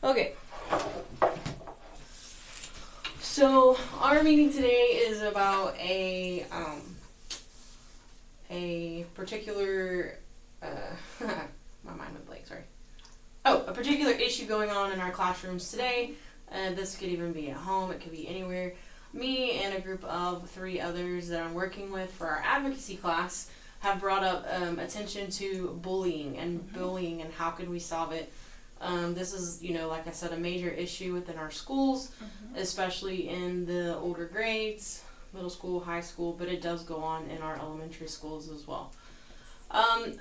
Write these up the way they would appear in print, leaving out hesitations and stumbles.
Okay. So our meeting today is about a particular my mind went blank. Sorry. Oh, a particular issue going on in our classrooms today. This could even be at home. It could be anywhere. Me and a group of 3 others that I'm working with for our advocacy class have brought up attention to bullying and how can we solve it. This is, like I said, a major issue within our schools, especially in the older grades, middle school, high school, but it does go on in our elementary schools as well.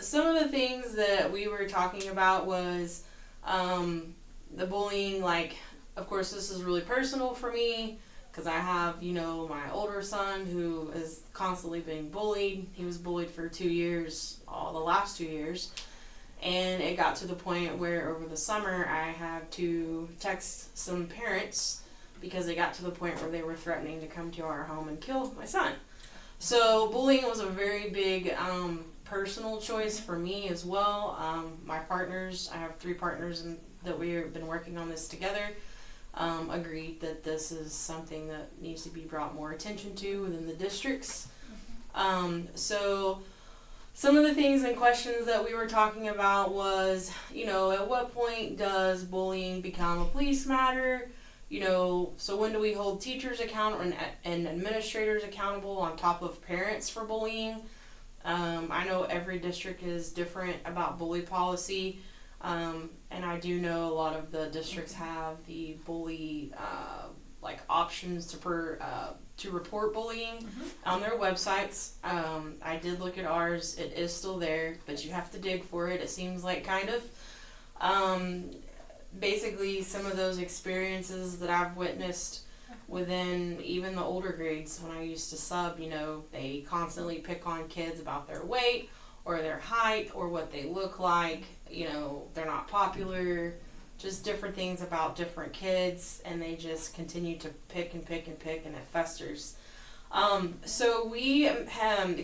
Some of the things that we were talking about was the bullying. Like, of course, this is really personal for me because I have, my older son who is constantly being bullied. He was bullied for 2 years, the last 2 years. And it got to the point where over the summer I had to text some parents because it got to the point where they were threatening to come to our home and kill my son. So bullying was a very big personal choice for me as well. My partners, I have 3 partners that we've been working on this together, agreed that this is something that needs to be brought more attention to within the districts. So some of the things and questions that we were talking about was, at what point does bullying become a police matter? So when do we hold teachers accountable and administrators accountable on top of parents for bullying? I know every district is different about bully policy, and I do know a lot of the districts have the bully options to report bullying on their websites. I did look at ours. It is still there, but you have to dig for it. It seems like kind of. Basically, some of those experiences that I've witnessed within even the older grades when I used to sub, they constantly pick on kids about their weight or their height or what they look like. They're not popular. Just different things about different kids, and they just continue to pick and pick and pick, and it festers. So we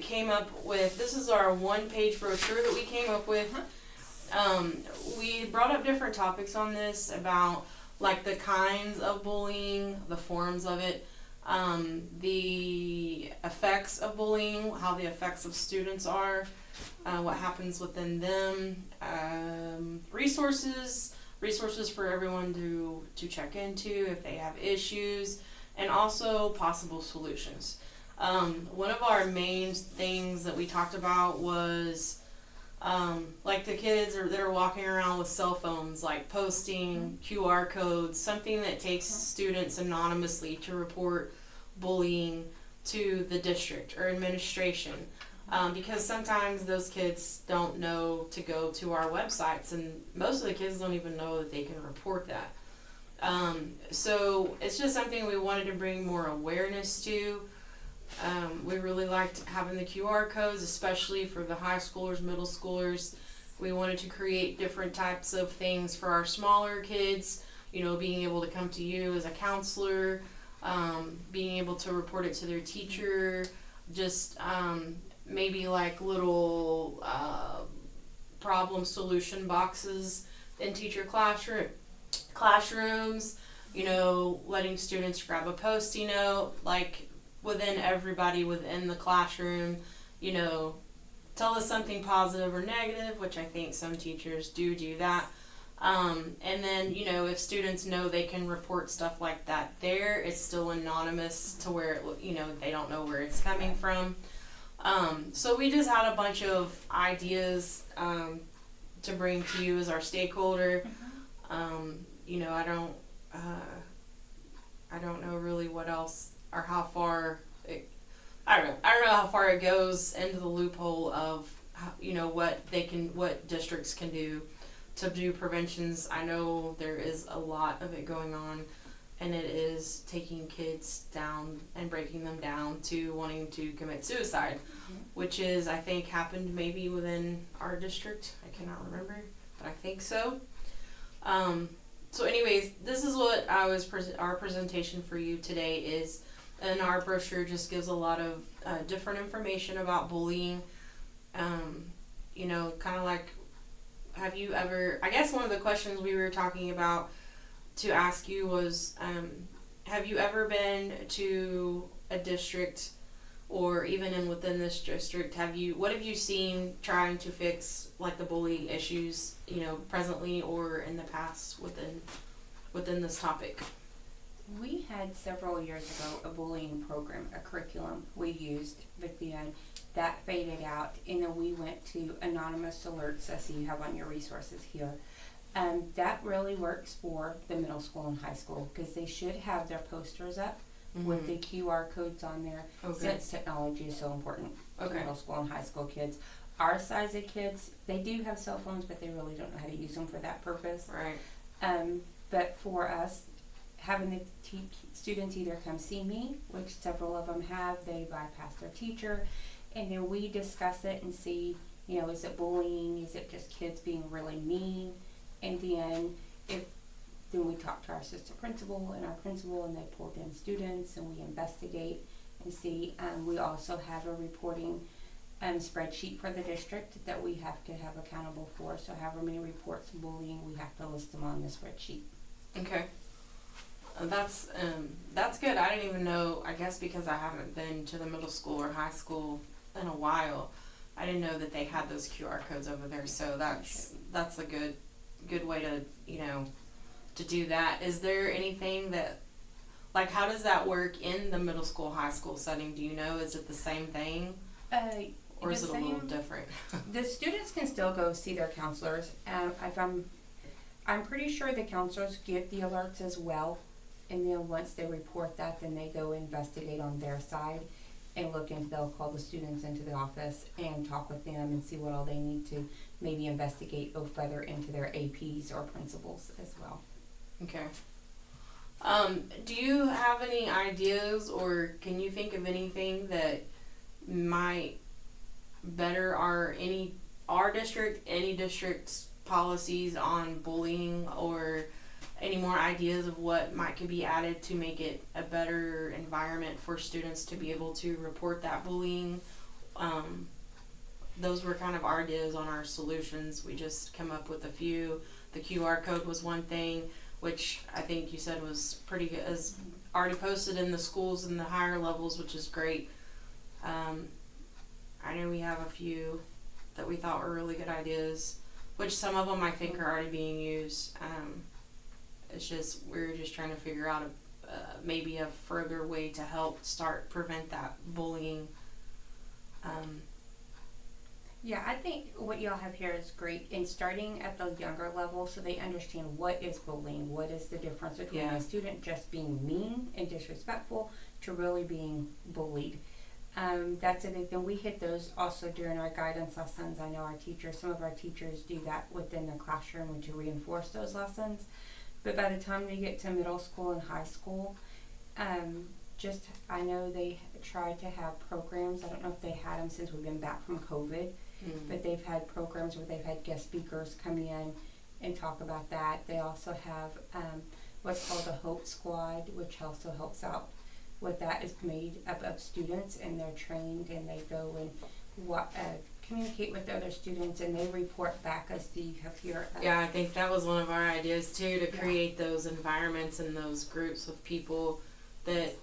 came up with, this is our 1-page brochure that we came up with. We brought up different topics on this about the kinds of bullying, the forms of it, the effects of bullying, how the effects of students are, what happens within them, resources for everyone to check into if they have issues, and also possible solutions. One of our main things that we talked about was the kids that are walking around with cell phones, posting QR codes, something that takes students anonymously to report bullying to the district or administration. Because sometimes those kids don't know to go to our websites, and most of the kids don't even know that they can report that. So it's just something we wanted to bring more awareness to. We really liked having the QR codes, especially for the high schoolers, middle schoolers. We wanted to create different types of things for our smaller kids, being able to come to you as a counselor, being able to report it to their teacher, just maybe little problem solution boxes in teacher classrooms, letting students grab a Post-it note, within everybody within the classroom, tell us something positive or negative, which I think some teachers do that. And then, if students know they can report stuff like that there, it's still anonymous to where, they don't know where it's coming from. So we just had a bunch of ideas to bring to you as our stakeholder. I don't know really what else or how far I don't know how far it goes into the loophole of what districts can do to do preventions. I know there is a lot of it going on, and it is taking kids down and breaking them down to wanting to commit suicide, which is, I think, happened maybe within our district. I cannot remember, but I think so. So anyways, this is what our presentation for you today is. And our brochure just gives a lot of different information about bullying. Kind of have you ever, I guess one of the questions we were talking about to ask you was, have you ever been to a district, or even within this district, what have you seen trying to fix like the bullying issues, presently or in the past within this topic? We had several years ago a bullying program, a curriculum we used, but then that faded out, and then we went to anonymous alerts, I see you have on your resources here. That really works for the middle school and high school, because they should have their posters up with the QR codes on there, since technology is so important to middle school and high school kids. Our size of kids, they do have cell phones, but they really don't know how to use them for that purpose. Right. But for us, having the students either come see me, which several of them have, they bypass their teacher, and then we discuss it and see, is it bullying, is it just kids being really mean, and then then we talk to our assistant principal and our principal, and they pull in students, and we investigate and see. We also have a reporting spreadsheet for the district that we have to have accountable for, so however many reports of bullying, we have to list them on the spreadsheet. Okay. That's good. I didn't even know, I guess because I haven't been to the middle school or high school in a while, I didn't know that they had those QR codes over there, so that's a good way to, to do that. Is there anything that, like, how does that work in the middle school, high school setting? Do you know, is it the same thing? Or is it a little different? The students can still go see their counselors. I'm pretty sure the counselors get the alerts as well, and then once they report that, then they go investigate on their side and they'll call the students into the office and talk with them and see what all they need to maybe investigate, go further into their APs or principals as well. Okay. Do you have any ideas, or can you think of anything that might better our district, any district's policies on bullying, or any more ideas of what could be added to make it a better environment for students to be able to report that bullying? Those were kind of our ideas on our solutions. We just come up with a few. The QR code was one thing, which I think you said was pretty good, is already posted in the schools and the higher levels, which is great. I know we have a few that we thought were really good ideas, which some of them I think are already being used. It's just, we're just trying to figure out maybe a further way to help prevent that bullying. Yeah, I think what y'all have here is great in starting at the younger level, so they understand what is bullying, what is the difference between a student just being mean and disrespectful to really being bullied. That's a big thing. We hit those also during our guidance lessons. I know some of our teachers do that within their classroom to reinforce those lessons. But by the time they get to middle school and high school, I know they try to have programs. I don't know if they had them since we've been back from COVID, but they've had programs where they've had guest speakers come in and talk about that. They also have what's called the Hope Squad, which also helps out with that. Is made up of students, and they're trained, and they go and communicate with other students, and they report back as you have here. Yeah, I think that was one of our ideas too, to create those environments and those groups of people that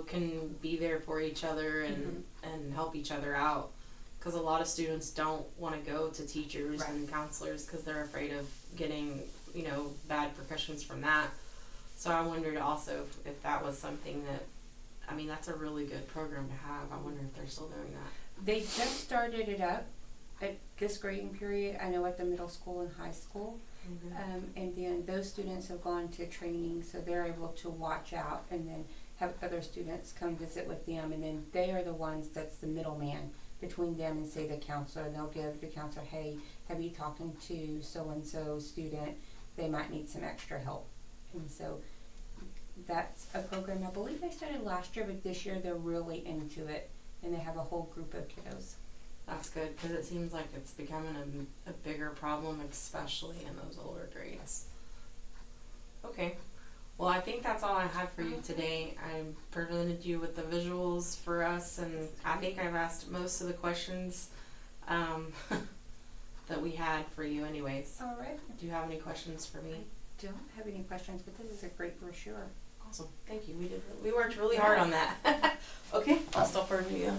can be there for each other and help each other out, because a lot of students don't want to go to teachers and counselors because they're afraid of getting bad repercussions from that. So I wondered also if that was something that's a really good program to have. I wonder if they're still doing that. They just started it up at this grading period, I know, at the middle school and high school. And then those students have gone to training, so they're able to watch out and then have other students come visit with them, and then they are the ones that's the middleman between them and, say, the counselor, and they'll give the counselor, hey, have you talking to so-and-so student? They might need some extra help. And so that's a program I believe they started last year, but this year they're really into it, and they have a whole group of kiddos. That's good, because it seems like it's becoming a bigger problem, especially in those older grades. Okay. Well, I think that's all I had for you today. I presented you with the visuals for us, and I think I've asked most of the questions that we had for you anyways. All right. Do you have any questions for me? don't have any questions, but this is a great brochure. Awesome. Thank you. We worked really hard on that. Okay, I'll stop for you.